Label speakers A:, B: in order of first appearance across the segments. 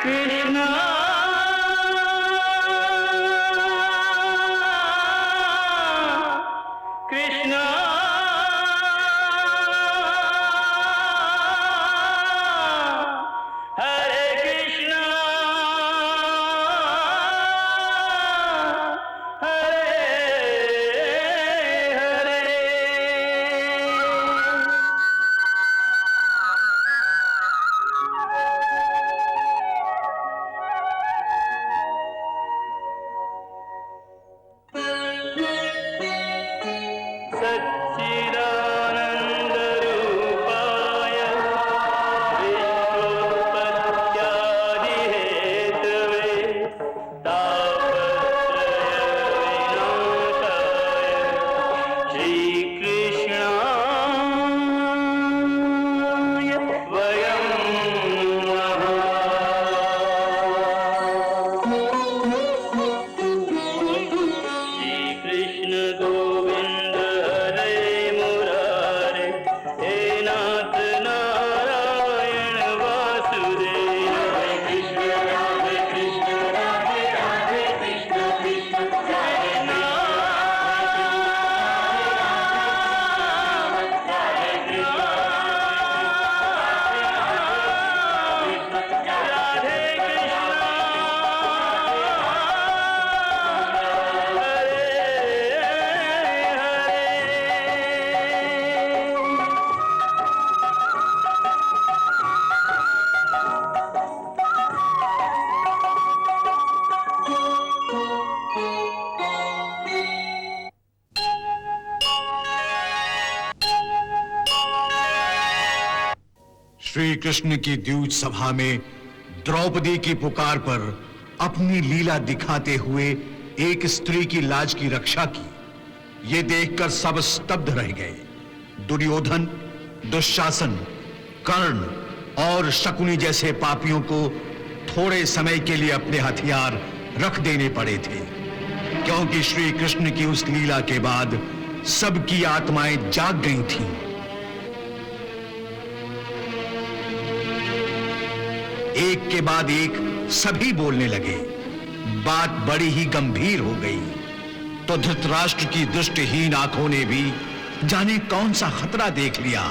A: कृष्णा कृष्णा हरे कृष्णा हरे हरे। सच्चिदानंद रूपाय विश्वोत्पत्त्यादि Hathaway तापत्रय विनाशाय श्री कृष्णाय वयं नमः। श्री कृष्ण गोविंद हरे मुरारे हे नाथ नारायण वासुदेव। हरे कृष्ण राधे कृष्ण राधे राधे कृष्ण कृष्ण कृष्ण राधे कृष्ण राधे कृष्ण
B: श्री कृष्ण की द्यूत सभा में द्रौपदी की पुकार पर अपनी लीला दिखाते हुए एक स्त्री की लाज की रक्षा की। ये देखकर सब स्तब्ध रह गए। दुर्योधन, दुशासन, कर्ण और शकुनी जैसे पापियों को थोड़े समय के लिए अपने हथियार रख देने पड़े थे, क्योंकि श्री कृष्ण की उस लीला के बाद सबकी आत्माएं जाग गई थीं। एक के बाद एक सभी बोलने लगे। बात बड़ी ही गंभीर हो गई। तो धृतराष्ट्र की दृष्टिहीन आंखों ने भी जाने कौन सा खतरा देख लिया,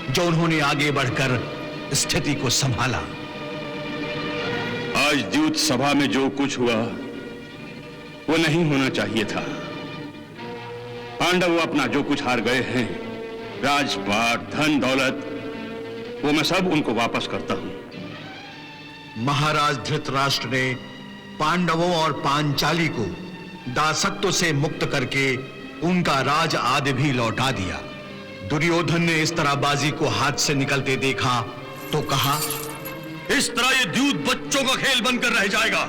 B: जो उन्होंने आगे बढ़कर स्थिति को संभाला।
C: आज द्यूत सभा में जो कुछ हुआ वो नहीं होना चाहिए था। पांडव अपना जो कुछ हार गए हैं, राजपाट, धन दौलत, वो मैं सब उनको वापस करता हूं।
B: महाराज धृतराष्ट्र ने पांडवों और पांचाली को दासत्व से मुक्त करके उनका राज आदि भी लौटा दिया। दुर्योधन ने इस तरह बाजी को हाथ से निकलते देखा तो कहा,
D: इस तरह ये द्यूत बच्चों का खेल बनकर रह जाएगा।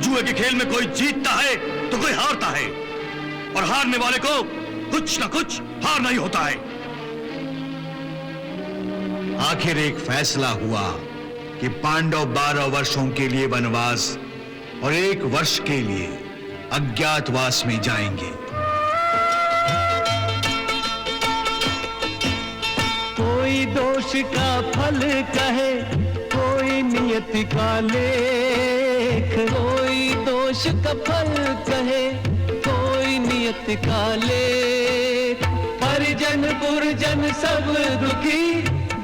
D: जुए के खेल में कोई जीतता है तो कोई हारता है, और हारने वाले को कुछ ना कुछ हारना ही होता है।
B: आखिर एक फैसला हुआ कि पांडव 12 वर्षों के लिए वनवास और 1 वर्ष के लिए अज्ञातवास में जाएंगे।
A: कोई दोष का फल कहे, कोई नियत का लेख। कोई दोष का फल कहे, कोई नियत का लेख। परिजन पुरजन सब दुखी,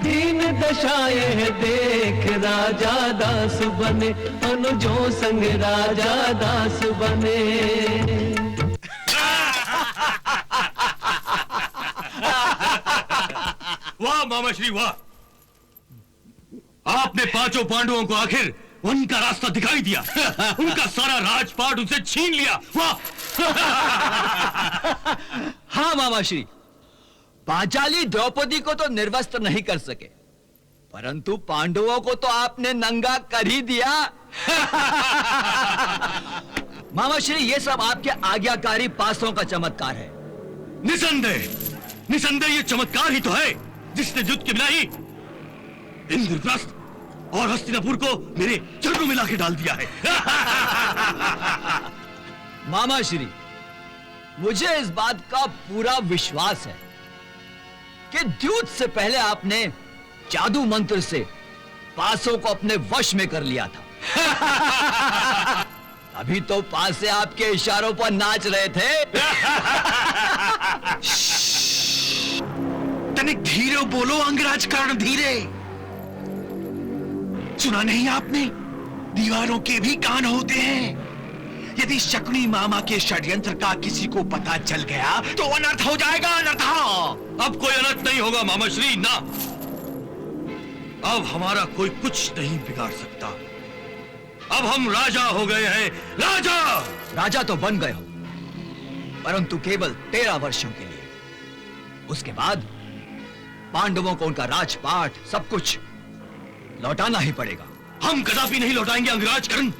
A: दीन दशाएं देख। राजा दास बने, अनुजों संग राजा दास बने।
D: वाह मामा श्री वाह, आपने पांचों पांडवों को आखिर उनका रास्ता दिखाई दिया। उनका सारा राजपाट उनसे छीन लिया। वाह।
E: हाँ मामा श्री, पांचाली द्रौपदी को तो निर्वस्त्र नहीं कर सके, परंतु पांडवों को तो आपने नंगा कर ही दिया। मामा श्री, ये सब आपके आज्ञाकारी पात्रों का चमत्कार है।
D: निसंदेह निसंदेह ये चमत्कार ही तो है जिसने युद्ध के बिना ही इंद्रप्रस्थ और हस्तिनापुर को मेरे चरणों में लाके डाल दिया है।
E: मामा श्री, मुझे इस बात का पूरा विश्वास है कि द्यूत से पहले आपने जादू मंत्र से पासों को अपने वश में कर लिया था। अभी तो पासे आपके इशारों पर नाच रहे थे।
B: तनिक धीरे बोलो अंगराज कर्ण, धीरे। सुना नहीं आपने? दीवारों के भी कान होते हैं। यदि शकुनी मामा के षड्यंत्र का किसी को पता चल गया तो अनर्थ हो जाएगा, अनर्थ।
D: अब कोई अनर्थ नहीं होगा मामा श्री, ना। अब हमारा कोई कुछ नहीं बिगाड़ सकता। अब हम राजा हो गए हैं, राजा।
E: राजा तो बन गए हो, परंतु केवल 13 वर्षों के लिए। उसके बाद पांडवों को उनका राजपाट सब कुछ लौटाना ही पड़ेगा।
D: हम कदापि नहीं लौटाएंगे अंगराज कर्ण।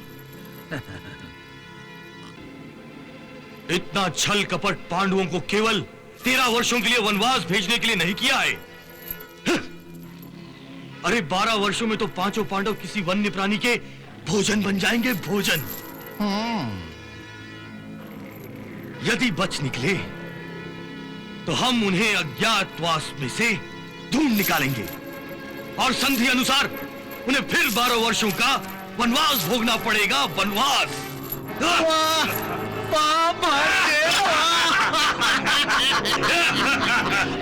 D: इतना छल कपट पांडवों को केवल 13 वर्षों के लिए वनवास भेजने के लिए नहीं किया है। अरे 12 वर्षों में तो पांचों पांडव किसी वन्य प्राणी के भोजन बन जाएंगे, भोजन। यदि बच निकले तो हम उन्हें अज्ञातवास में से ढूंढ निकालेंगे और संधि अनुसार उन्हें फिर 12 वर्षों का वनवास भोगना पड़ेगा, वनवास।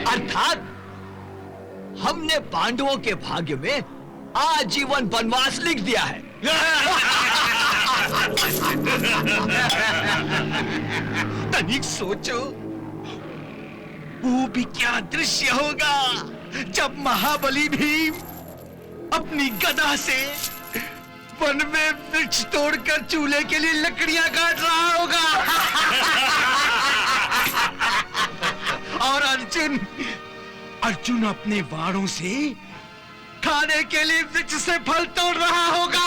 E: अर्थात हमने पांडवों के भाग्य में आजीवन वनवास लिख दिया है।
B: तनिक सोचो, वो भी क्या दृश्य होगा जब महाबली भीम अपनी गदा से वन में वृक्ष तोड़कर चूल्हे के लिए लकड़ियां काट रहा होगा। और अर्जुन अपने बाणों से खाने के लिए वृक्ष से फल तोड़ रहा होगा।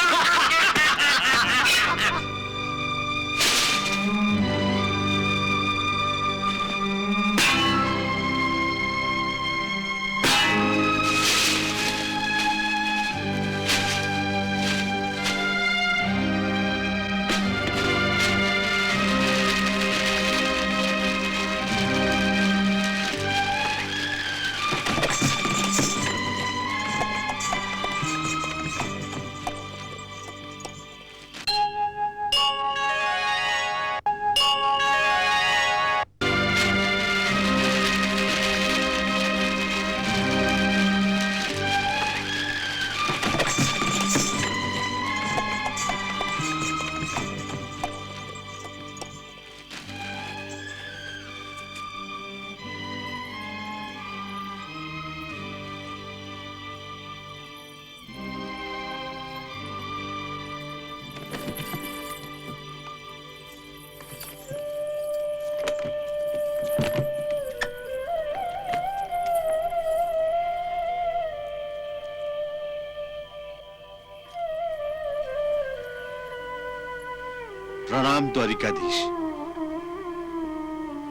F: प्रणाम द्वारिकाधीश।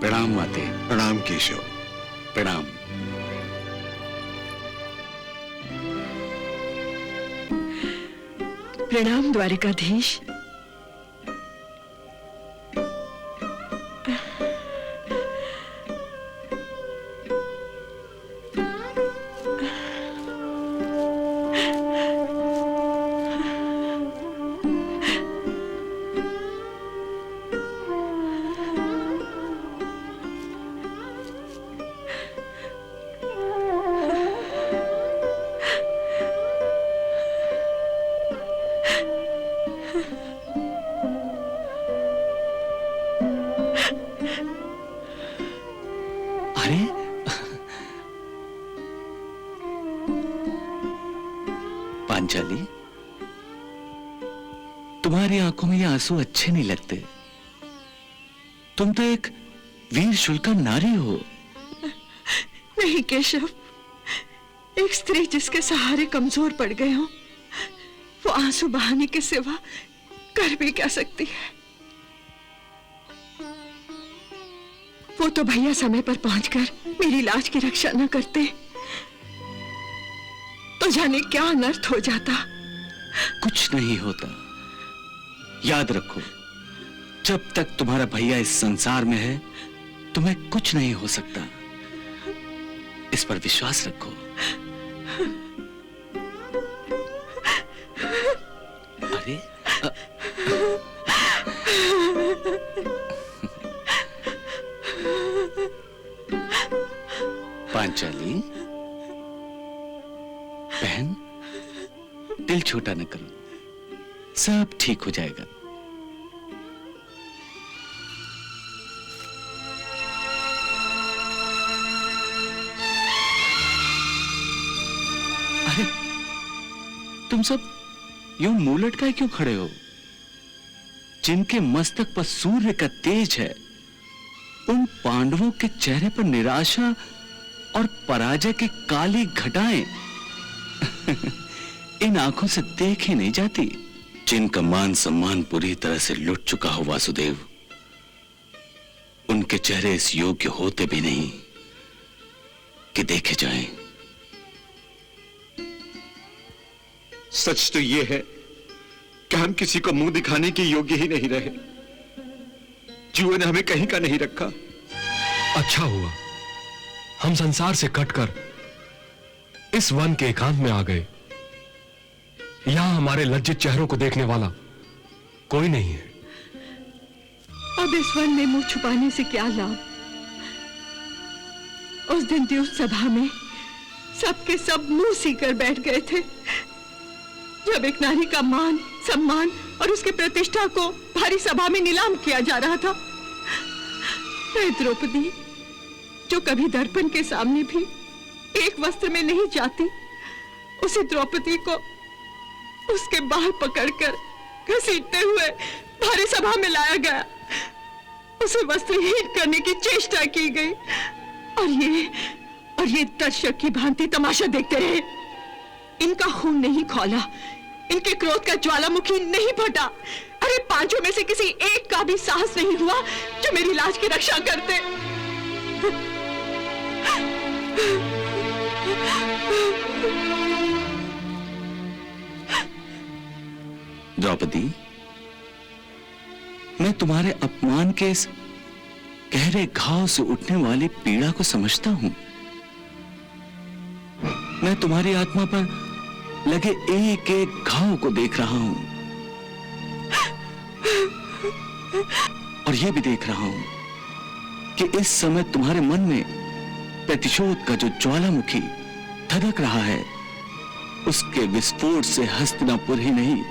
B: प्रणाम माते।
F: प्रणाम केशव।
B: प्रणाम।
G: प्रणाम द्वारिकाधीश।
H: पांचाली, तुम्हारी आंखों में ये आंसू अच्छे नहीं लगते। तुम तो एक वीर शुल्का नारी हो।
G: नहीं केशव, एक स्त्री जिसके सहारे कमजोर पड़ गए हो, वो आंसू बहाने के सिवा कर भी क्या सकती है। वो तो भैया समय पर पहुंचकर मेरी लाज की रक्षा न करते तो जाने क्या अनर्थ हो जाता।
H: कुछ नहीं होता, याद रखो, जब तक तुम्हारा भैया इस संसार में है तुम्हें कुछ नहीं हो सकता। इस पर विश्वास रखो। अरे पांचाली बहन, दिल छोटा न करो, सब ठीक हो जाएगा। अरे तुम सब यूं मुंह लटकाए क्यों खड़े हो? जिनके मस्तक पर सूर्य का तेज है, उन पांडवों के चेहरे पर निराशा और पराजय की काली घटाएं इन आंखों से देखी नहीं जाती। जिनका मान सम्मान पूरी तरह से लुट चुका हो वासुदेव, उनके चेहरे इस योग्य होते भी नहीं कि देखे जाएं।
B: सच तो यह है कि हम किसी को मुंह दिखाने के योग्य ही नहीं रहे। जुए ने हमें कहीं का नहीं रखा।
F: अच्छा हुआ हम संसार से कटकर इस वन के एकांत में आ गए। यहां हमारे लज्जित चेहरों को देखने वाला कोई नहीं है।
G: अब इस वन में मुंह छुपाने से क्या लाभ? उस दिन द्यूत सभा में सबके सब मुंह सीकर बैठ गए थे, जब एक नारी का मान सम्मान और उसके प्रतिष्ठा को भारी सभा में नीलाम किया जा रहा था। द्रौपदी, जो कभी दर्पण के सामने भी एक वस्त्र में नहीं जाती, उसी द्रौपदी को उसके बाल पकड़कर घसीटते हुए भारी सभा में लाया गया, उसे वस्त्रहीन करने की चेष्टा की गई, और ये दर्शक की भांति तमाशा देखते रहे। इनका खून नहीं खौला, इनके क्रोध का ज्वालामुखी नहीं फटा। अरे पांचों में से किसी एक का भी साहस नहीं हुआ जो मेरी लाज की रक्षा करते।
H: द्रौपदी, मैं तुम्हारे अपमान के इस गहरे घाव से उठने वाली पीड़ा को समझता हूं। मैं तुम्हारी आत्मा पर लगे एक एक घाव को देख रहा हूं, और यह भी देख रहा हूं कि इस समय तुम्हारे मन में प्रतिशोध का जो ज्वालामुखी धधक रहा है, उसके विस्फोट से हस्तिनापुर ही नहीं,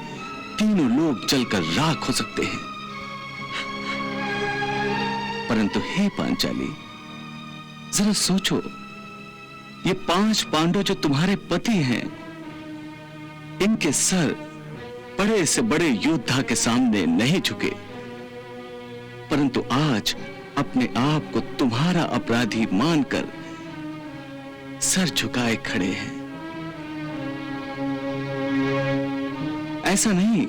H: तीनों लोग जलकर राख हो सकते हैं। परंतु हे पांचाली, जरा सोचो, ये 5 पांडव जो तुम्हारे पति हैं, इनके सर बड़े से बड़े योद्धा के सामने नहीं झुके, परंतु आज अपने आप को तुम्हारा अपराधी मानकर सर झुकाए खड़े हैं। ऐसा नहीं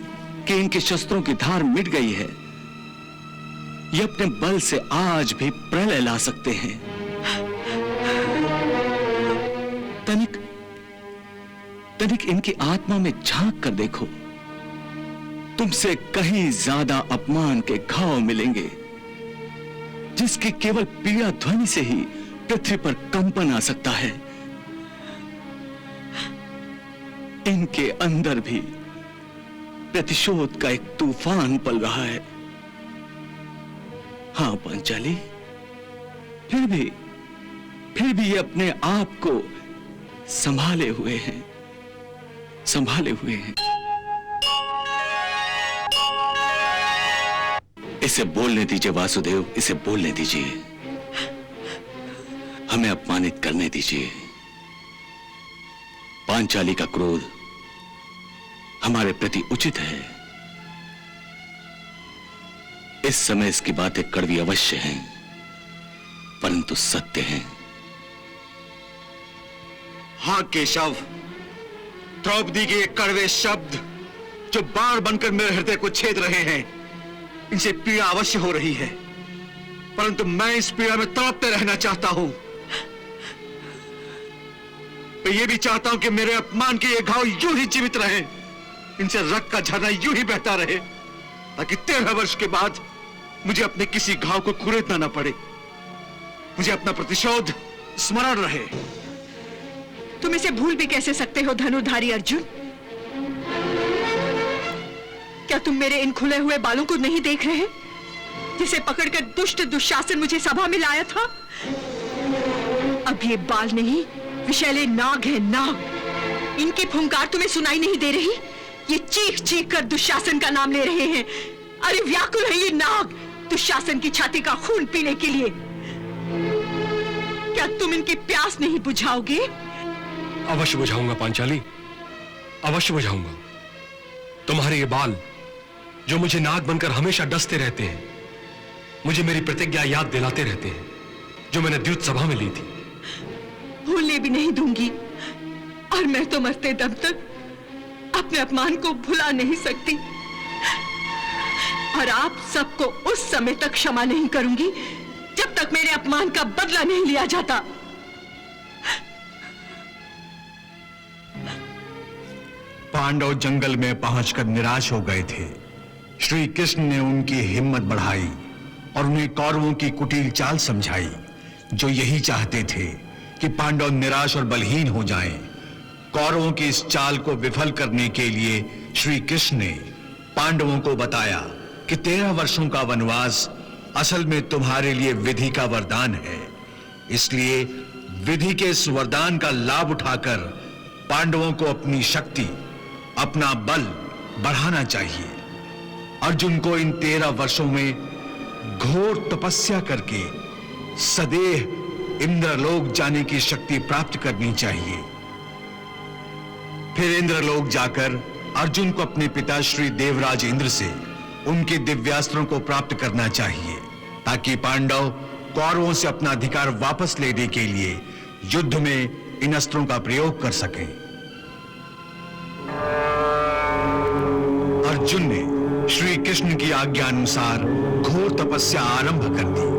H: कि इनके शस्त्रों की धार मिट गई है, ये अपने बल से आज भी प्रलय ला सकते हैं। तनिक इनकी आत्मा में झांक कर देखो, तुमसे कहीं ज्यादा अपमान के घाव मिलेंगे, जिसके केवल पीड़ा ध्वनि से ही पृथ्वी पर कंपन आ सकता है। इनके अंदर भी प्रतिशोध का एक तूफान पल रहा है। हां पांचाली, फिर भी ये अपने आप को संभाले हुए हैं। इसे बोलने दीजिए वासुदेव, इसे बोलने दीजिए, हमें अपमानित करने दीजिए। पांचाली का क्रोध हमारे प्रति उचित है। इस समय इसकी बातें कड़वी अवश्य हैं, परंतु सत्य हैं।
B: हां केशव, द्रौपदी के ये कड़वे शब्द जो बाण बनकर मेरे हृदय को छेद रहे हैं, इनसे पीड़ा अवश्य हो रही है, परंतु मैं इस पीड़ा में तड़पते रहना चाहता हूं। मैं ये भी चाहता हूं कि मेरे अपमान के ये घाव यूं ही जीवित रहे, इनसे रक्त का झरना यूं ही बहता रहे, ताकि 13 वर्ष के बाद मुझे अपने किसी घाव को कुरेदना न पड़े, मुझे अपना प्रतिशोध स्मरण रहे।
G: तुम इसे भूल भी कैसे सकते हो धनुर्धारी अर्जुन? क्या तुम मेरे इन खुले हुए बालों को नहीं देख रहे, जिसे पकड़कर दुष्ट दुशासन मुझे सभा में लाया था? अब ये बाल नहीं, विषैले नाग हैं, नाग। इनकी फुंकार तुम्हें सुनाई नहीं दे रही? ये चीख चीख कर दुशासन का नाम ले रहे हैं। अरे व्याकुल है ये नाग दुशासन की छाती का खून पीने के लिए। क्या तुम इनकी प्यास नहीं बुझाओगे?
F: अवश्य बुझाऊंगा पांचाली, अवश्य बुझाऊंगा। तुम्हारे ये बाल जो मुझे नाग बनकर हमेशा डसते रहते हैं, मुझे मेरी प्रतिज्ञा याद दिलाते रहते हैं जो मैंने द्यूत सभा में ली थी।
G: भूलने भी नहीं दूंगी, और मैं तो मरते दम तक अपने अपमान को भुला नहीं सकती, और आप सबको उस समय तक क्षमा नहीं करूंगी जब तक मेरे अपमान का बदला नहीं लिया जाता।
B: पांडव जंगल में पहुंचकर निराश हो गए थे। श्री कृष्ण ने उनकी हिम्मत बढ़ाई और उन्हें कौरवों की कुटिल चाल समझाई, जो यही चाहते थे कि पांडव निराश और बलहीन हो जाएं। कौरवों की इस चाल को विफल करने के लिए श्री कृष्ण ने पांडवों को बताया कि 13 वर्षों का वनवास असल में तुम्हारे लिए विधि का वरदान है। इसलिए विधि के इस वरदान का लाभ उठाकर पांडवों को अपनी शक्ति, अपना बल बढ़ाना चाहिए। अर्जुन को इन 13 वर्षों में घोर तपस्या करके सदैव इंद्रलोक जाने की शक्ति प्राप्त करनी चाहिए। फिर इंद्रलोक जाकर अर्जुन को अपने पिता श्री देवराज इंद्र से उनके दिव्यास्त्रों को प्राप्त करना चाहिए, ताकि पांडव कौरवों से अपना अधिकार वापस लेने के लिए युद्ध में इन अस्त्रों का प्रयोग कर सकें। अर्जुन ने श्री कृष्ण की आज्ञा अनुसार घोर तपस्या आरंभ कर दी।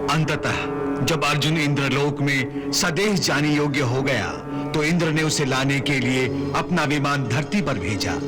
B: अंततः जब अर्जुन इंद्रलोक में सदैव जाने योग्य हो गया, तो इंद्र ने उसे लाने के लिए अपना विमान धरती पर भेजा।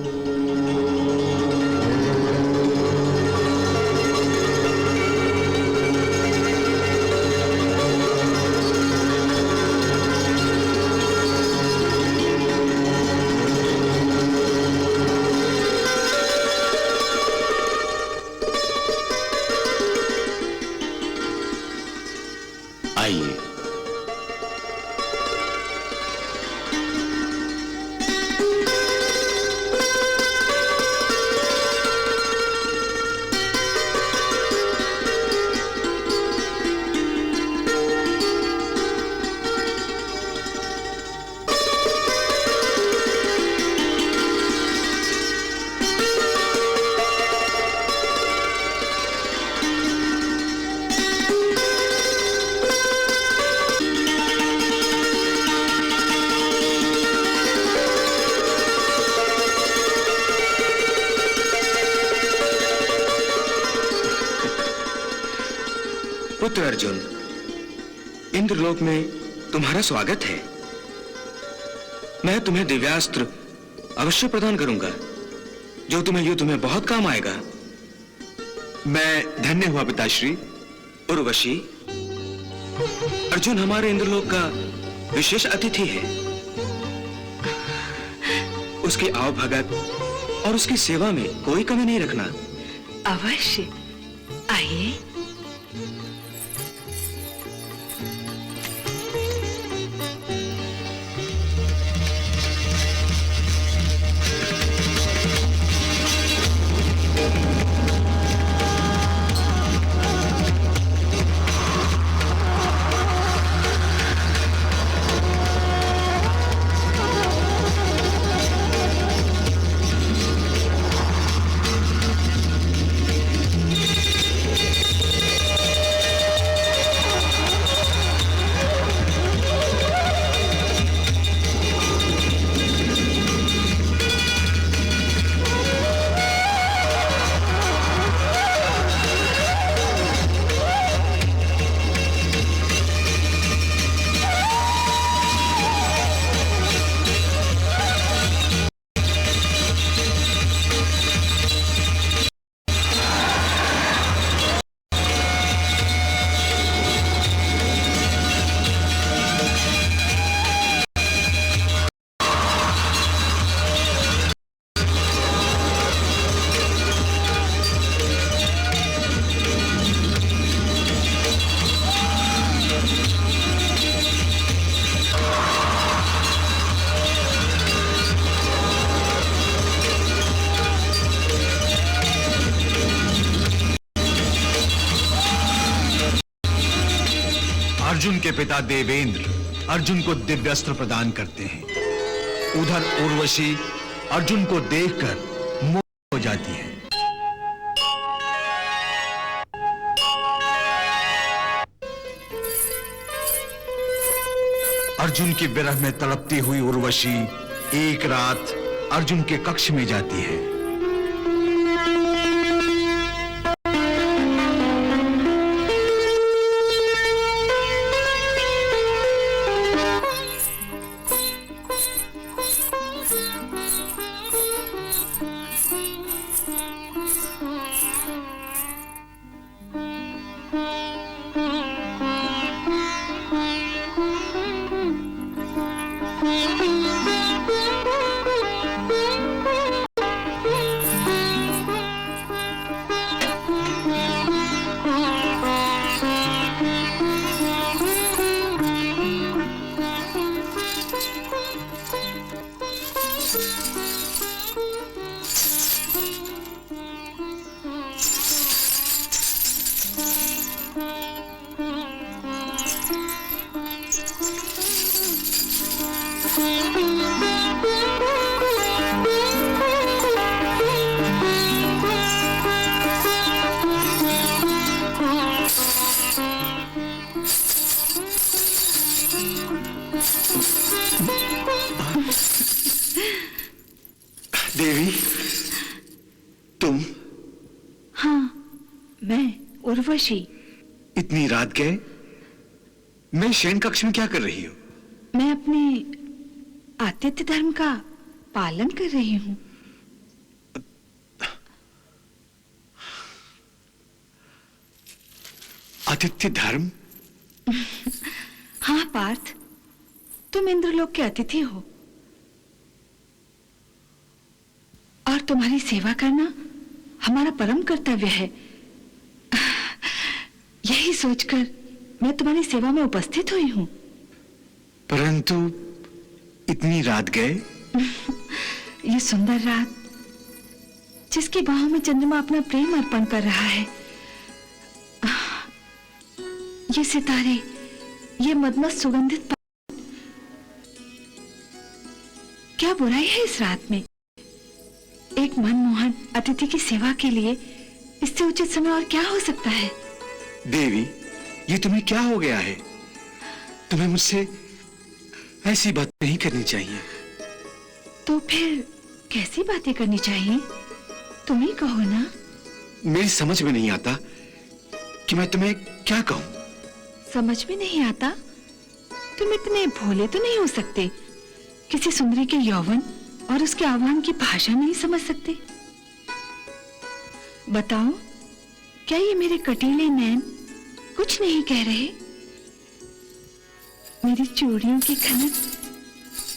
H: आइए। पुत्र अर्जुन, इंद्रलोक में तुम्हारा स्वागत है। मैं तुम्हें दिव्यास्त्र अवश्य प्रदान करूंगा, जो तुम्हें युद्ध में बहुत काम आएगा।
B: मैं धन्य हुआ पिताश्री।
H: उर्वशी, अर्जुन हमारे इंद्रलोक का विशेष अतिथि है। उसकी आवभगत और उसकी सेवा में कोई कमी नहीं रखना।
G: अवश्य, आइए।
B: अर्जुन के पिता देवेंद्र अर्जुन को दिव्यास्त्र प्रदान करते हैं। उधर उर्वशी अर्जुन को देखकर मोहित हो जाती है। अर्जुन की विरह में तड़पती हुई उर्वशी एक रात अर्जुन के कक्ष में जाती है। देवी, तुम?
G: हाँ, मैं उर्वशी।
B: इतनी रात गए? मैं शयन कक्ष में क्या कर रही हूँ?
G: मैं अपने आतिथ्य धर्म का पालन कर रही हूँ।
B: आतिथ्य धर्म?
G: हाँ पार्थ, तुम इंद्रलोक के अतिथि हो और तुम्हारी सेवा करना हमारा परम कर्तव्य है। यही सोचकर मैं तुम्हारी सेवा में उपस्थित हुई हूँ।
B: परंतु इतनी रात गए?
G: ये सुंदर रात, जिसकी बाहों में चंद्रमा अपना प्रेम अर्पण कर रहा है, ये सितारे, ये मदमस्त सुगंधित, क्या बुराई है इस रात में? एक मनमोहन अतिथि की सेवा के लिए इससे उचित समय और क्या हो सकता है?
B: देवी, ये तुम्हें क्या हो गया है? तुम्हें मुझसे ऐसी बात नहीं करनी चाहिए।
G: तो फिर कैसी बातें करनी चाहिए? तुम ही कहो ना।
B: मेरी समझ में नहीं आता कि मैं तुम्हें क्या कहूं।
G: समझ में नहीं आता? तुम इतने भोले तो नहीं हो सकते, किसी सुंदरी के यौवन और उसके आह्वान की भाषा नहीं समझ सकते। बताओ, क्या ये मेरे कटीले नैन कुछ नहीं कह रहे? मेरी चूड़ियों की खनक,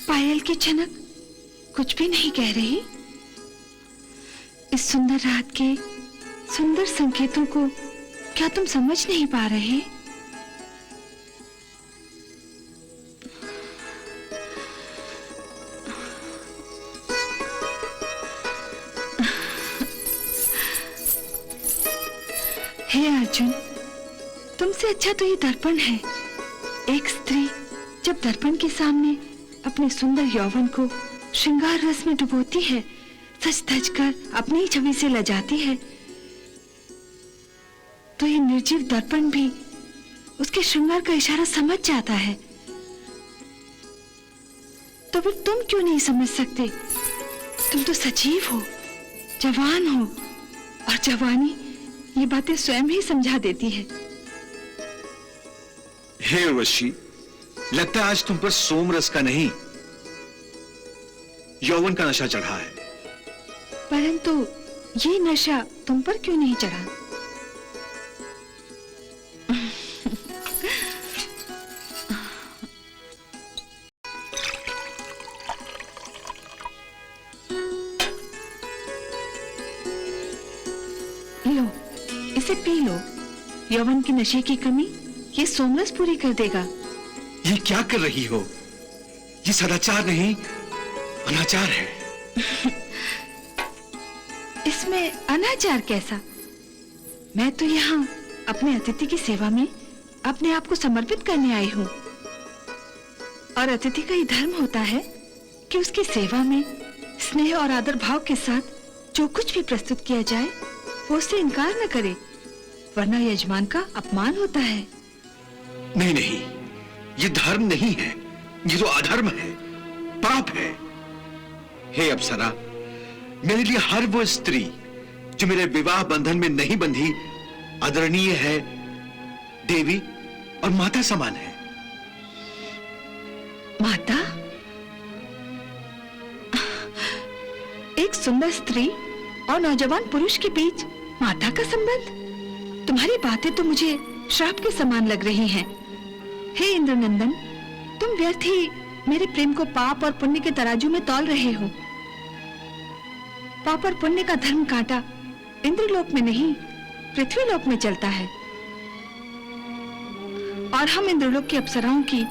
G: पायल की छनक कुछ भी नहीं कह रही? इस सुंदर रात के सुंदर संकेतों को क्या तुम समझ नहीं पा रहे? हे अर्जुन, तुमसे अच्छा तो ये दर्पण है। एक स्त्री जब दर्पण के सामने अपने सुंदर यौवन को श्रृंगार रस में डुबोती है, सज धज कर अपनी ही छवि से लजाती है, तो ये निर्जीव दर्पण भी उसके श्रृंगार का इशारा समझ जाता है। तो फिर तुम क्यों नहीं समझ सकते? तुम तो सजीव हो, जवान हो, और जवानी ये बातें स्वयं ही समझा देती है।
B: हे उर्वशी, लगता है आज तुम पर सोमरस का नहीं, यौवन का नशा चढ़ा है।
G: परंतु ये नशा तुम पर क्यों नहीं चढ़ा? लो, इसे पी लो। यौवन की नशे की कमी ये सोमरस पूरी कर देगा।
B: ये क्या कर रही हो? ये सदाचार नहीं, अनाचार है।
G: इसमें अनाचार कैसा? मैं तो यहाँ अपने अतिथि की सेवा में अपने आप को समर्पित करने आई हूँ। और अतिथि का ये धर्म होता है कि उसकी सेवा में स्नेह और आदर भाव के साथ जो कुछ भी प्रस्तुत किया जाए वो उससे इनकार न करे, वरना यजमान का अपमान होता है।
B: नहीं नहीं, ये धर्म नहीं है, ये तो अधर्म है, पाप है। हे अप्सरा, मेरे लिए हर वो स्त्री जो मेरे विवाह बंधन में नहीं बंधी आदरणीय है, देवी और माता समान है।
G: माता? एक सुंदर स्त्री और नौजवान पुरुष के बीच माता का संबंध? तुम्हारी बातें तो मुझे श्राप के समान लग रही हैं। हे इंद्रनंदन, तुम व्यर्थ ही मेरे प्रेम को पाप और पुण्य के तराजू में तौल रहे हो। पाप और पुण्य का धर्म कांटा इंद्रलोक में नहीं, पृथ्वीलोक में चलता है। और हम इंद्रलोक की अप्सराओं की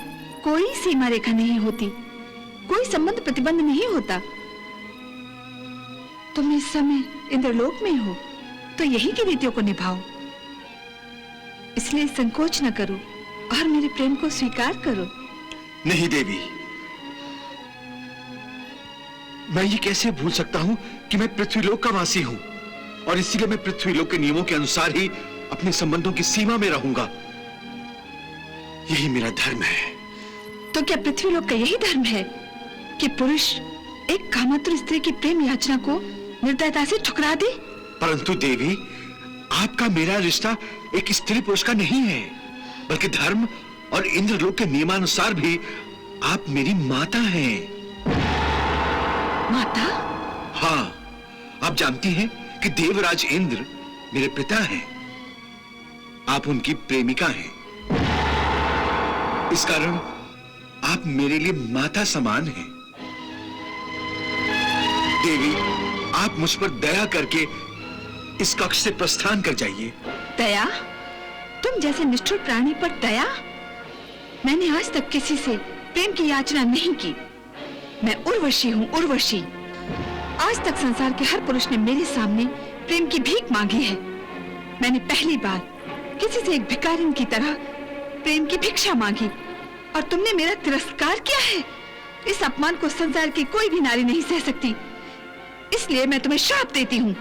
G: कोई सीमा रेखा नहीं होती, कोई संबंध प्रतिबंध नहीं होता। तुम इस समय इंद्रलोक में हो तो यही की रीतियों को निभाओ। इसलिए संकोच न करो और मेरे प्रेम को स्वीकार करो।
B: नहीं देवी, मैं ये कैसे भूल सकता हूं कि मैं पृथ्वीलोक का वासी हूं और इसीलिए मैं पृथ्वीलोक के नियमों के अनुसार ही अपने संबंधों की सीमा में रहूंगा। यही मेरा धर्म है।
G: तो क्या पृथ्वीलोक का यही धर्म है कि पुरुष एक कामातुर स्त्री की प्रेम याचना को निर्दयता से ठुकरा दे?
B: परंतु देवी, आपका मेरा रिश्ता एक स्त्री पुरुष का नहीं है, बल्कि धर्म और इंद्रलोक के नियमानुसार भी आप मेरी माता हैं।
G: माता?
B: हाँ, आप जानती हैं कि देवराज इंद्र मेरे पिता हैं, आप उनकी प्रेमिका हैं। इस कारण आप मेरे लिए माता समान हैं। देवी, आप मुझ पर दया करके इस कक्ष से प्रस्थान कर जाइए।
G: दया? तुम जैसे निष्ठुर प्राणी पर दया? मैंने आज तक किसी से प्रेम की याचना नहीं की। मैं उर्वशी हूँ, उर्वशी। आज तक संसार के हर पुरुष ने मेरे सामने प्रेम की भीख मांगी है। मैंने पहली बार किसी से एक भिखारिन की तरह प्रेम की भिक्षा मांगी और तुमने मेरा तिरस्कार किया है। इस अपमान को संसार की कोई भी नारी नहीं सह सकती। इसलिए मैं तुम्हें श्राप देती हूँ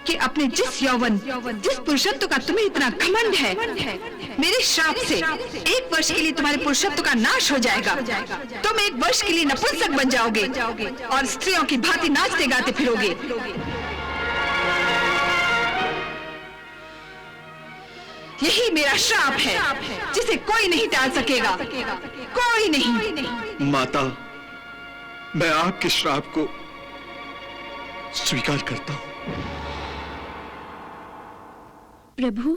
G: कि अपने जिस यौवन, जिस पुरुषत्व का तुम्हें इतना घमंड है, मेरे श्राप से 1 वर्ष के लिए तुम्हारे पुरुषत्व का नाश हो जाएगा। तुम 1 वर्ष के लिए नपुंसक बन जाओगे और स्त्रियों की भांति नाचते गाते फिरोगे। यही मेरा श्राप है जिसे कोई नहीं टाल सकेगा, कोई नहीं।
B: माता, मैं आपके श्राप को स्वीकार करता हूं।
I: प्रभु,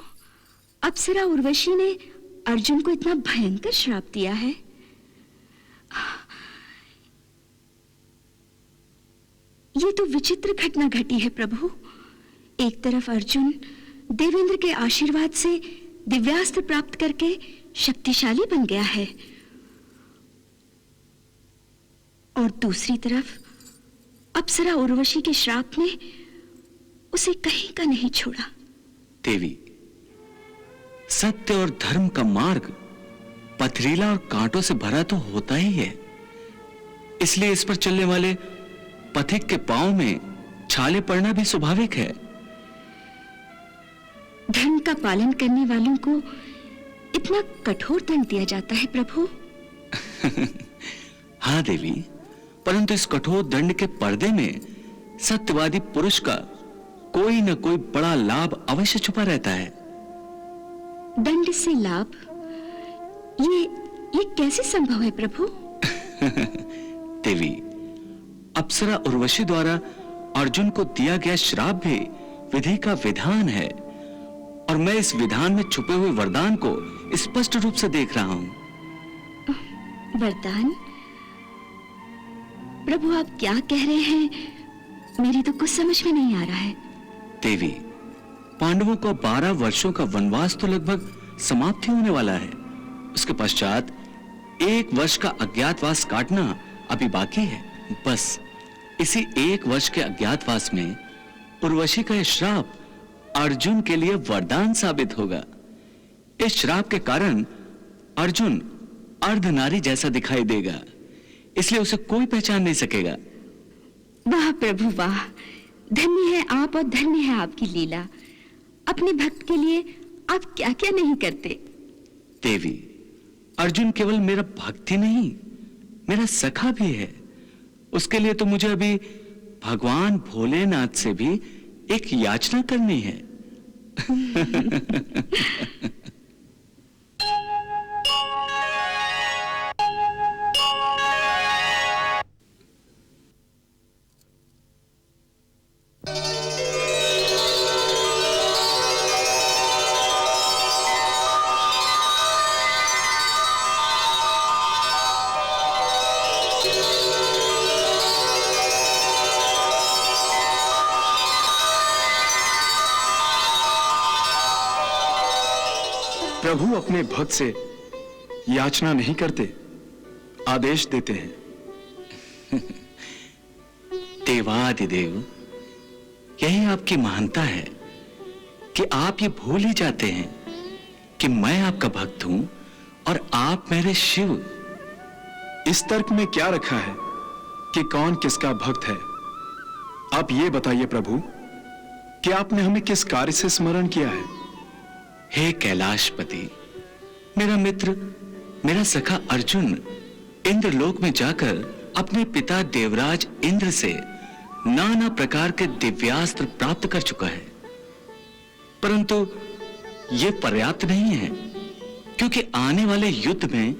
I: अप्सरा उर्वशी ने अर्जुन को इतना भयंकर श्राप दिया है। ये तो विचित्र घटना घटी है प्रभु। एक तरफ अर्जुन देवेंद्र के आशीर्वाद से दिव्यास्त्र प्राप्त करके शक्तिशाली बन गया है और दूसरी तरफ अप्सरा उर्वशी के श्राप ने उसे कहीं का नहीं छोड़ा।
H: देवी, सत्य और धर्म का मार्ग पथरीला और कांटों से भरा तो होता ही है, इसलिए इस पर चलने वाले पथिक के पांव में छाले पड़ना भी स्वाभाविक है।
I: धर्म का पालन करने वालों को इतना कठोर दंड दिया जाता है प्रभु।
H: हाँ देवी, परंतु इस कठोर दंड के पर्दे में सत्यवादी पुरुष का कोई न कोई बड़ा लाभ अवश्य छुपा रहता है।
I: दंड से लाभ? ये कैसे संभव है प्रभु?
H: देवी, अप्सरा उर्वशी द्वारा अर्जुन को दिया गया श्राप भी विधि का विधान है और मैं इस विधान में छुपे हुए वरदान को स्पष्ट रूप से देख रहा हूं।
I: वरदान? प्रभु, आप क्या कह रहे हैं? मेरी तो कुछ समझ में नहीं आ रहा है।
H: देवी, पांडवों का 12 वर्षों का वनवास तो लगभग समाप्ति होने वाला है। उसके पश्चात 1 वर्ष का अज्ञातवास काटना अभी बाकी है। बस इसी 1 वर्ष के अज्ञातवास में उर्वशी का यह श्राप अर्जुन के लिए वरदान साबित होगा। इस श्राप के कारण अर्जुन अर्धनारी जैसा दिखाई देगा, इसलिए उसे कोई पहचान नहीं सकेगा।
I: वाह प्रभु वाह, धन्य है आप और धन्य है आपकी लीला। अपने भक्त के लिए आप क्या क्या नहीं करते।
H: देवी, अर्जुन केवल मेरा भक्त ही नहीं, मेरा सखा भी है। उसके लिए तो मुझे अभी भगवान भोलेनाथ से भी एक याचना करनी है।
J: प्रभु अपने भक्त से याचना नहीं करते, आदेश देते हैं।
H: देवादिदेव, यही आपकी महानता है कि आप ये भूल ही जाते हैं कि मैं आपका भक्त हूं और आप मेरे शिव।
J: इस तर्क में क्या रखा है कि कौन किसका भक्त है? आप ये बताइए प्रभु कि आपने हमें किस कार्य से स्मरण किया है?
H: हे कैलाशपति, मेरा मित्र, मेरा सखा अर्जुन इंद्रलोक में जाकर अपने पिता देवराज इंद्र से नाना प्रकार के दिव्यास्त्र प्राप्त कर चुका है, परंतु यह पर्याप्त नहीं है, क्योंकि आने वाले युद्ध में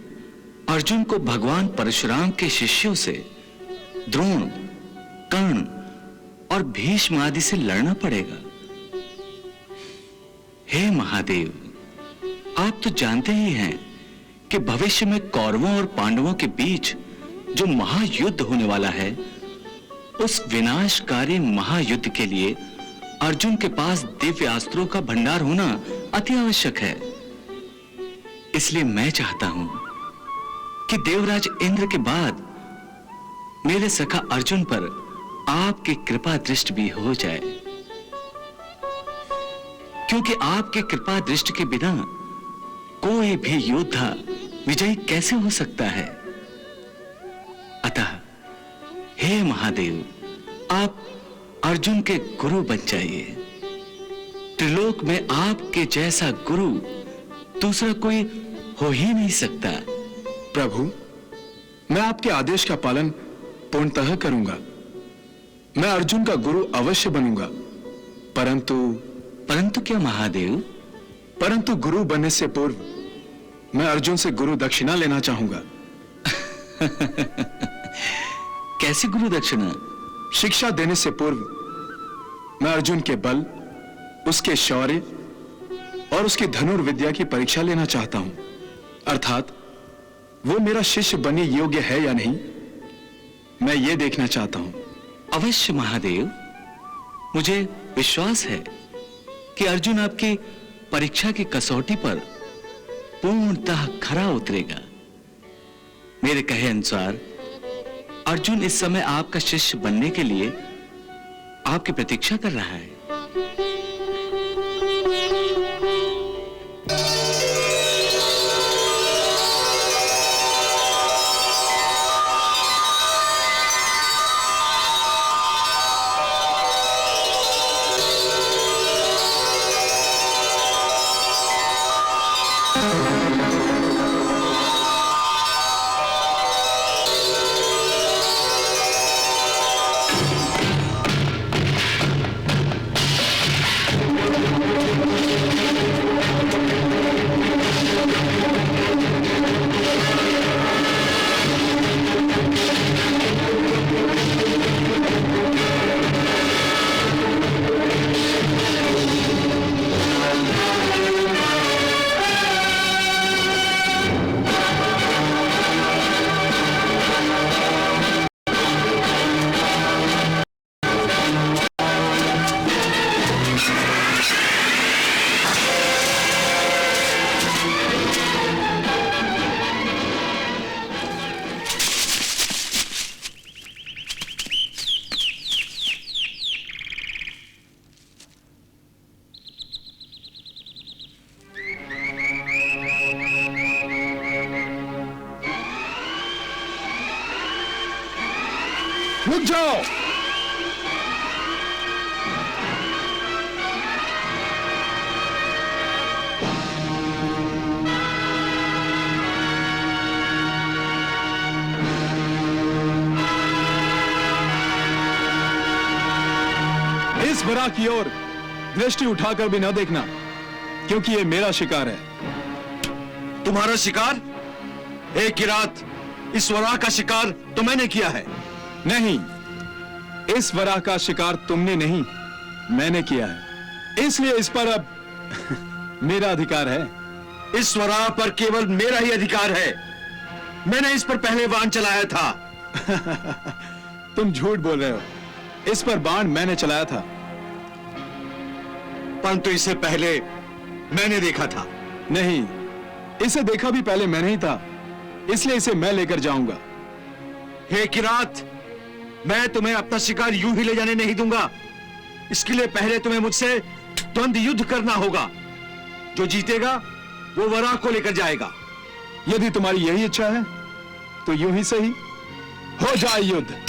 H: अर्जुन को भगवान परशुराम के शिष्यों से द्रोण, कर्ण और भीष्म आदि से लड़ना पड़ेगा। हे महादेव, आप तो जानते ही हैं कि भविष्य में कौरवों और पांडवों के बीच जो महायुद्ध होने वाला है, उस विनाशकारी महायुद्ध के लिए अर्जुन के पास दिव्य अस्त्रों का भंडार होना अति आवश्यक है। इसलिए मैं चाहता हूं कि देवराज इंद्र के बाद मेरे सखा अर्जुन पर आपकी कृपा दृष्टि भी हो जाए, क्योंकि आपके कृपा दृष्टि के बिना कोई भी योद्धा विजयी कैसे हो सकता है। अतः हे महादेव, आप अर्जुन के गुरु बन जाइए। त्रिलोक में आपके जैसा गुरु दूसरा कोई हो ही नहीं सकता।
J: प्रभु, मैं आपके आदेश का पालन पूर्णतः करूंगा। मैं अर्जुन का गुरु अवश्य बनूंगा,
H: परंतु क्या महादेव?
J: परंतु गुरु बनने से पूर्व मैं अर्जुन से गुरु दक्षिणा लेना चाहूंगा।
H: कैसी गुरु दक्षिणा?
J: शिक्षा देने से पूर्व मैं अर्जुन के बल, उसके शौर्य और उसकी धनुर्विद्या की परीक्षा लेना चाहता हूं। अर्थात वो मेरा शिष्य बनने योग्य है या नहीं, मैं ये देखना चाहता हूं।
H: अवश्य महादेव, मुझे विश्वास है कि अर्जुन आपकी परीक्षा की कसौटी पर पूर्णतः खरा उतरेगा। मेरे कहे अनुसार अर्जुन इस समय आपका शिष्य बनने के लिए आपकी प्रतीक्षा कर रहा है।
J: रुक जाओ। इस वरा की ओर दृष्टि उठाकर भी न देखना, क्योंकि ये मेरा शिकार है।
D: तुम्हारा शिकार? एक ही रात इस वराह का शिकार तो मैंने किया है।
J: नहीं, इस वराह का शिकार तुमने नहीं, मैंने किया है, इसलिए इस पर अब मेरा अधिकार है।
D: इस वराह पर केवल मेरा ही अधिकार है। मैंने इस पर पहले बाण चलाया था।
J: तुम झूठ बोल रहे हो, इस पर बाण मैंने चलाया था।
D: परंतु इससे पहले मैंने देखा था।
J: नहीं, इसे देखा भी पहले मैंने ही था, इसलिए इसे मैं लेकर जाऊंगा।
D: हे किरात, मैं तुम्हें अपना शिकार यूं ही ले जाने नहीं दूंगा। इसके लिए पहले तुम्हें मुझसे द्वंद्व युद्ध करना होगा। जो जीतेगा वो वराह को लेकर जाएगा।
J: यदि तुम्हारी यही इच्छा है तो यूं ही सही, हो जाए युद्ध।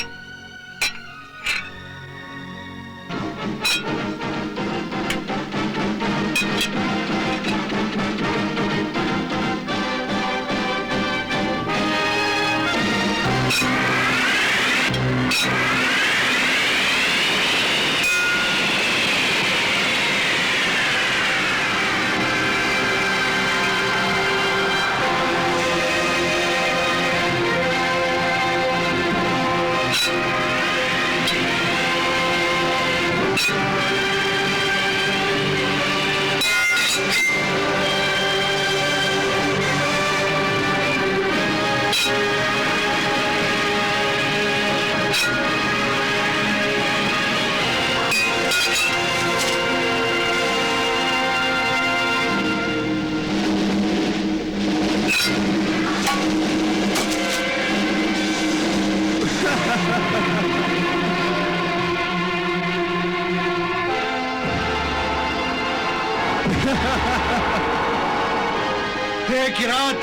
D: हे किरात,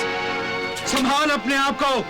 D: संभाल अपने आप को।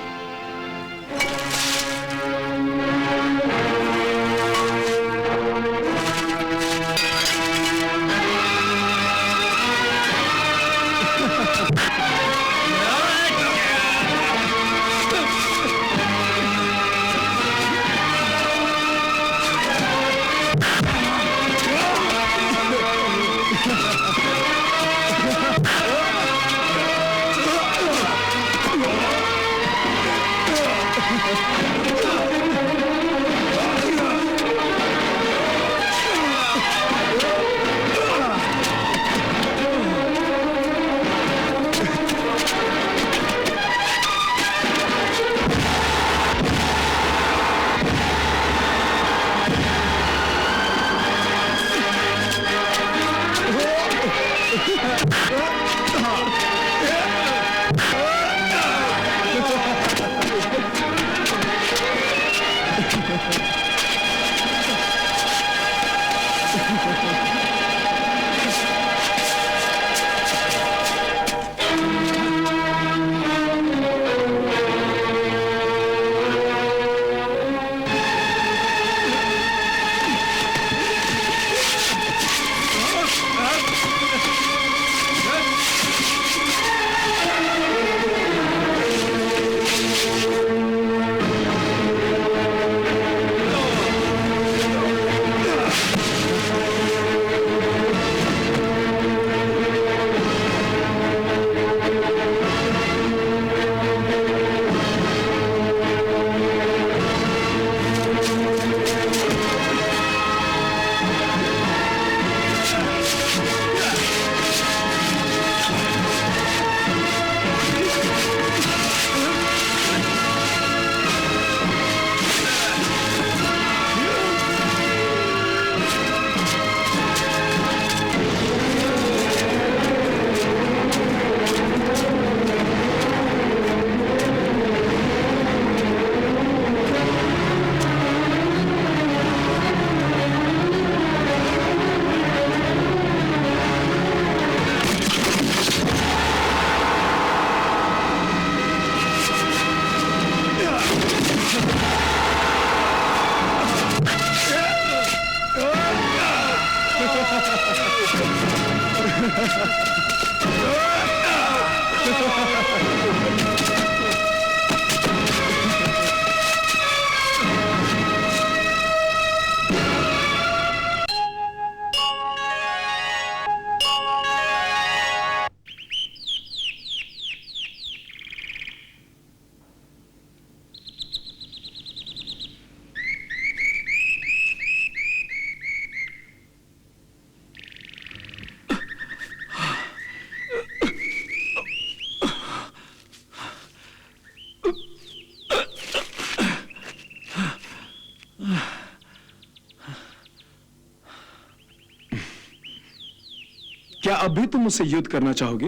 J: क्या अब भी तुम मुझसे युद्ध करना चाहोगे?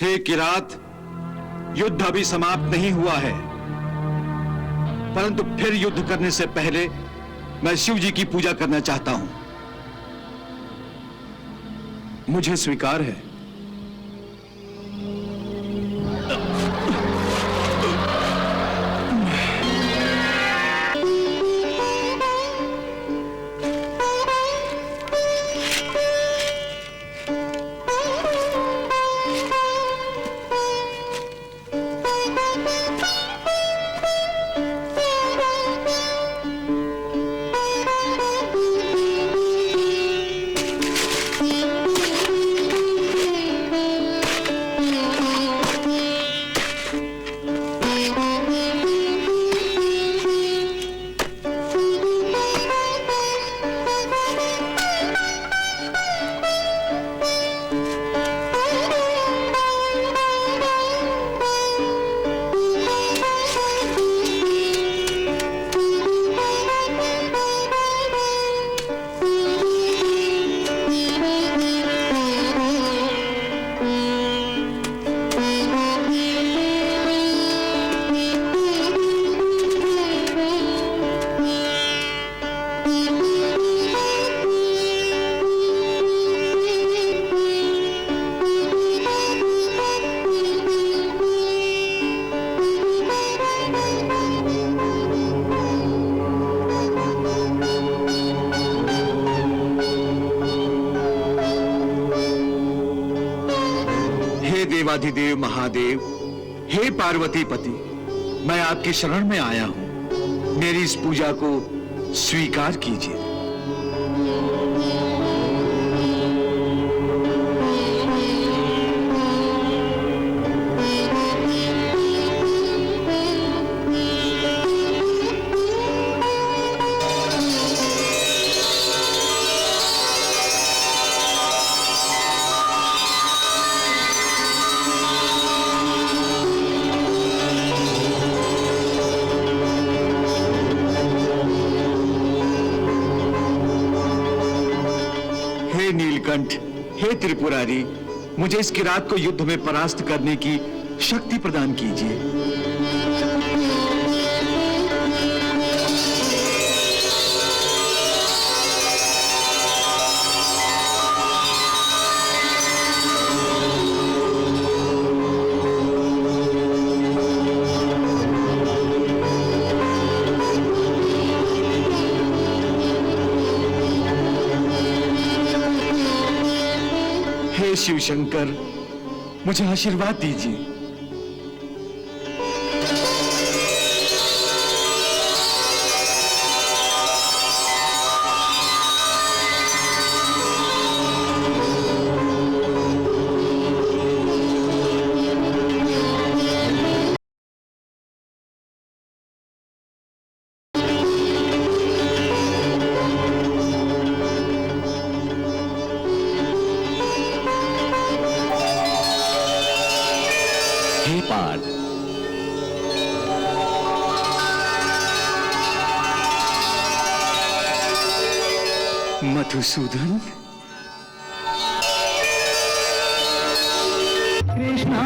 B: हे किरात, युद्ध अभी समाप्त नहीं हुआ है, परंतु फिर युद्ध करने से पहले मैं शिव जी की पूजा करना चाहता हूं।
J: मुझे स्वीकार है।
B: देवाधिदेव महादेव, हे पार्वती पति, मैं आपकी शरण में आया हूं। मेरी इस पूजा को स्वीकार कीजिए। हे नीलकंठ, हे त्रिपुरारी, मुझे इस किरात को युद्ध में परास्त करने की शक्ति प्रदान कीजिए। हे शिव शंकर, मुझे आशीर्वाद दीजिए।
H: हे पार्थ,
B: मधुसूदन,
A: कृष्णा